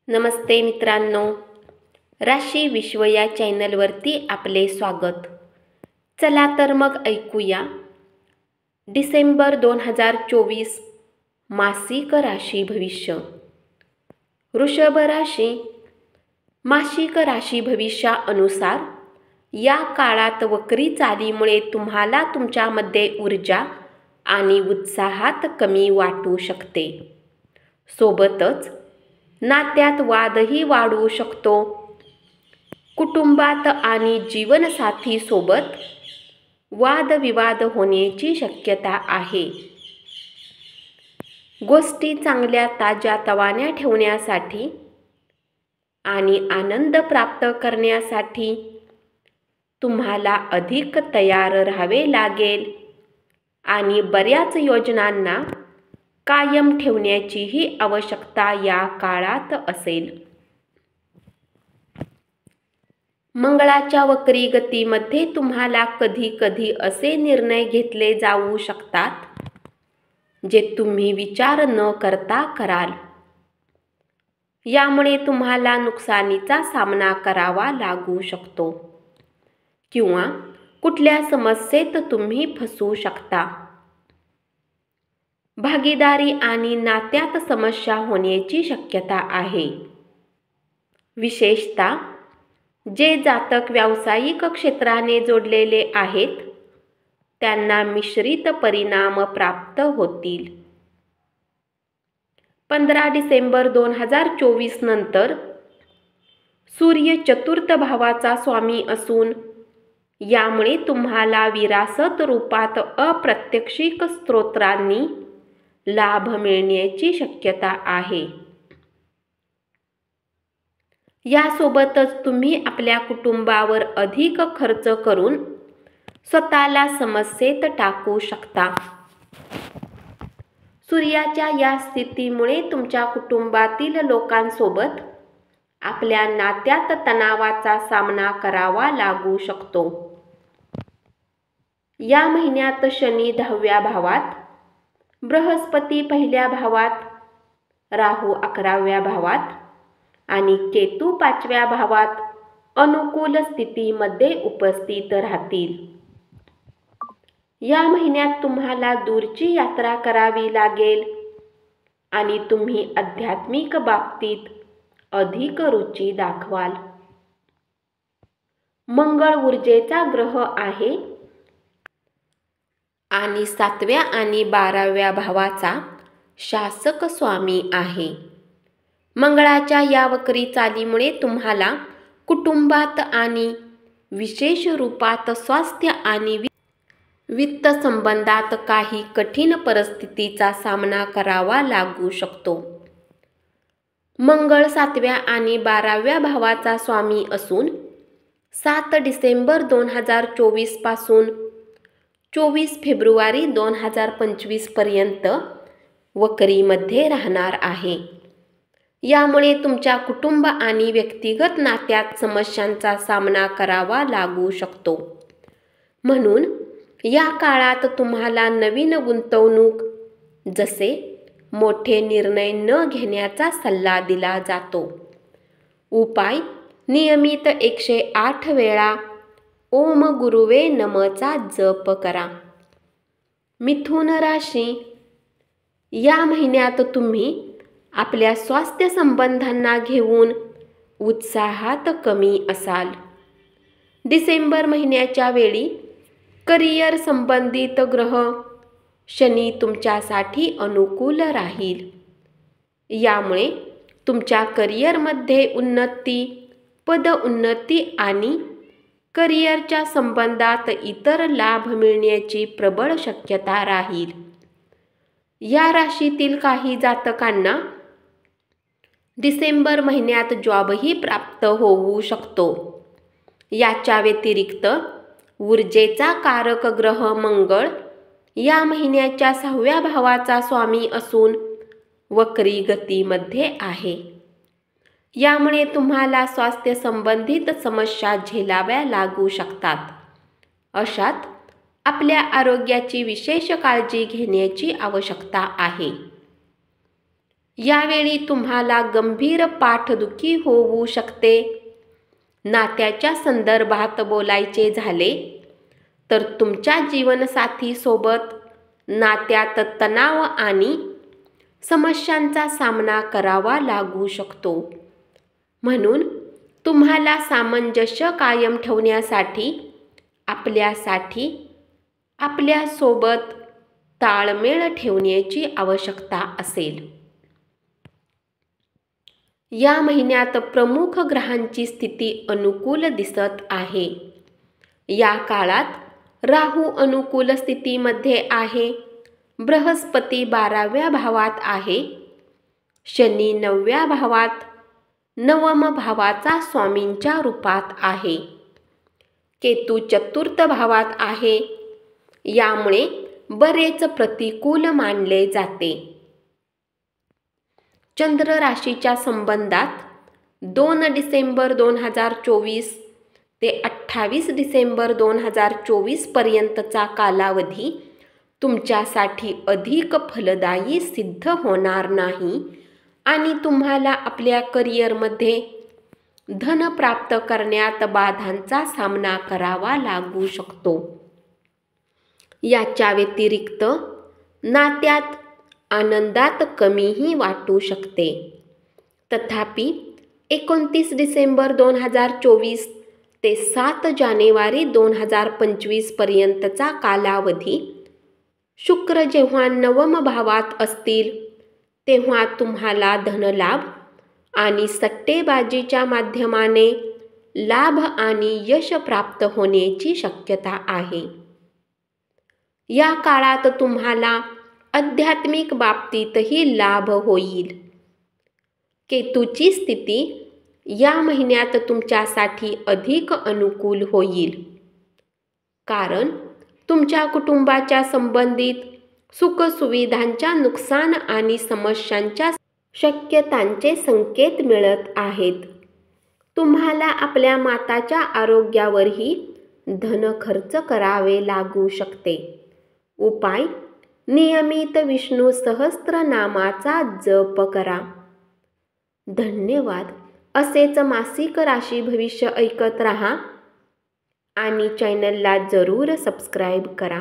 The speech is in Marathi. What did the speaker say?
नमस्ते मित्रांनो, राशी विश्व या चॅनलवरती आपले स्वागत. चला तर मग ऐकूया डिसेंबर 2024 मासिक राशी भविष्य. वृषभ राशी. मासिक राशी भविष्यानुसार या काळात वक्री चालीमुळे तुम्हाला तुमच्यामध्ये ऊर्जा आणि उत्साहात कमी वाटू शकते. सोबतच नात्यात वादही वाढू शकतो. कुटुंबात आणि जीवनसाथी सोबत वादविवाद होण्याची शक्यता आहे. गोष्टी चांगल्या ताज्यातवान्या ठेवण्यासाठी आणि आनंद प्राप्त करण्यासाठी तुम्हाला अधिक तयार राहावे लागेल आणि बऱ्याच योजनांना कायम ठेवण्याचीही आवश्यकता या काळात असेल. मंगळाच्या वक्री गतीमध्ये तुम्हाला कधी कधी असे निर्णय घेतले जाऊ शकतात जे तुम्ही विचार न करता कराल. यामुळे तुम्हाला नुकसानीचा सामना करावा लागू शकतो किंवा कुठल्या समस्येत तुम्ही फसू शकता. भागीदारी आणि नात्यात समस्या होण्याची शक्यता आहे. विशेषतः जे जातक व्यावसायिक क्षेत्राने जोडलेले आहेत त्यांना मिश्रित परिणाम प्राप्त होतील. 15 डिसेंबर 2024 नंतर सूर्य चतुर्थ भावाचा स्वामी असून यामुळे तुम्हाला विरासत रूपात अप्रत्यक्षिक स्रोतांनी लाभ मिळण्याची शक्यता आहे. यासोबतच तुम्ही आपल्या कुटुंबावर अधिक खर्च करून स्वतःला समस्येत टाकू शकता. सूर्याच्या या स्थितीमुळे तुमच्या कुटुंबातील लोकांसोबत आपल्या नात्यात तणावाचा सामना करावा लागू शकतो. या महिन्यात शनी 10व्या भावात, बृहस्पती 1ल्या भावात, राहू 11व्या भावात आणि केतू 5व्या भावात अनुकूल स्थितीमध्ये उपस्थित राहतील. या महिन्यात तुम्हाला दूरची यात्रा करावी लागेल आणि तुम्ही आध्यात्मिक बाबतीत अधिक रुची दाखवाल. मंगळ ऊर्जेचा ग्रह आहे आणि 7व्या आणि 12व्या भावाचा शासक स्वामी आहे. मंगळाच्या या वक्री चालीमुळे तुम्हाला कुटुंबात आणि विशेष रूपात स्वास्थ्य आणि वित्त संबंधात काही कठीण परिस्थितीचा सामना करावा लागू शकतो. मंगळ 7व्या आणि 12व्या भावाचा स्वामी असून 7 डिसेंबर 2024 पासून 24 फेब्रुवारी 2025 पर्यंत वक्रीमध्ये राहणार आहे. यामुळे तुमच्या कुटुंब आणि व्यक्तिगत नात्यात समस्यांचा सामना करावा लागू शकतो. म्हणून या काळात तुम्हाला नवीन गुंतवणूक जसे मोठे निर्णय न घेण्याचा सल्ला दिला जातो. उपाय: नियमित 108 वेळा ओम गुरुवे नमःचा जप करा. मिथुन राशी. या महिन्यात तुम्ही आपल्या स्वास्थ्य संबंधांना घेऊन उत्साहात कमी असाल. डिसेंबर महिन्याच्या वेळी करिअर संबंधित ग्रह शनी तुमच्यासाठी अनुकूल राहील. यामुळे तुमच्या करिअरमध्ये उन्नती, पदोन्नती आणि करिअरच्या संबंधात इतर लाभ मिळण्याची प्रबळ शक्यता राहील. या राशीतील काही जातकांना डिसेंबर महिन्यात जॉबही प्राप्त होऊ शकतो. याच्या व्यतिरिक्त ऊर्जेचा कारक ग्रह मंगळ या महिन्याच्या 6व्या भावाचा स्वामी असून वक्री गतीमध्ये आहे. यामुळे तुम्हाला स्वास्थ्य संबंधित समस्या झेलाव्या लागू शकतात. अशात आपल्या आरोग्याची विशेष काळजी घेण्याची आवश्यकता आहे. यावेळी तुम्हाला गंभीर पाठदुखी होऊ शकते. नात्याच्या संदर्भात बोलायचे झाले तर तुमच्या जीवनसाथीसोबत नात्यात तणाव आणि समस्यांचा सामना करावा लागू शकतो. म्हणून तुम्हाला सामंजस्य कायम ठेवण्यासाठी आपल्यासोबत ताळमेळ ठेवण्याची आवश्यकता असेल. या महिन्यात प्रमुख ग्रहांची स्थिती अनुकूल दिसत आहे. या काळात राहू अनुकूल स्थितीमध्ये आहे. बृहस्पती 12व्या भावात आहे. शनी 9व्या भावात, नवम भावाचा स्वामींच्या रूपात आहे. केतू 4र्थ भावात आहे. यामुळे बरेच प्रतिकूल मानले जाते. चंद्र राशीच्या संबंधात 2 डिसेंबर 2024 ते 28 डिसेंबर 2024 पर्यंतचा कालावधी तुमच्यासाठी अधिक फलदायी सिद्ध होणार नाही आणि तुम्हाला आपल्या करिअरमध्ये धन प्राप्त करण्यात बाधांचा सामना करावा लागू शकतो. याच्या व्यतिरिक्त नात्यात आनंदात कमीही वाटू शकते. तथापि 29 डिसेंबर 2024 ते 7 जानेवारी 2025 पर्यंतचा कालावधी शुक्र जेव्हा नवम भावात असतील तेव्हा तुम्हाला धनलाभ आणि सट्टेबाजीच्या माध्यमाने लाभ आणि यश प्राप्त होण्याची शक्यता आहे. या काळात तुम्हाला आध्यात्मिक बाबतीतही लाभ होईल. केतूची स्थिती या महिन्यात तुमच्यासाठी अधिक अनुकूल होईल, कारण तुमच्या कुटुंबाच्या संबंधित सुखसुविधांच्या नुकसान आणि समस्यांच्या शक्यतांचे संकेत मिळत आहेत. तुम्हाला आपल्या माताच्या आरोग्यावरही धन खर्च करावे लागू शकते. उपाय: नियमित विष्णू सहस्त्रनामाचा जप करा. धन्यवाद. असेच मासिक राशी भविष्य ऐकत रहा आणि चॅनलला जरूर सबस्क्राईब करा.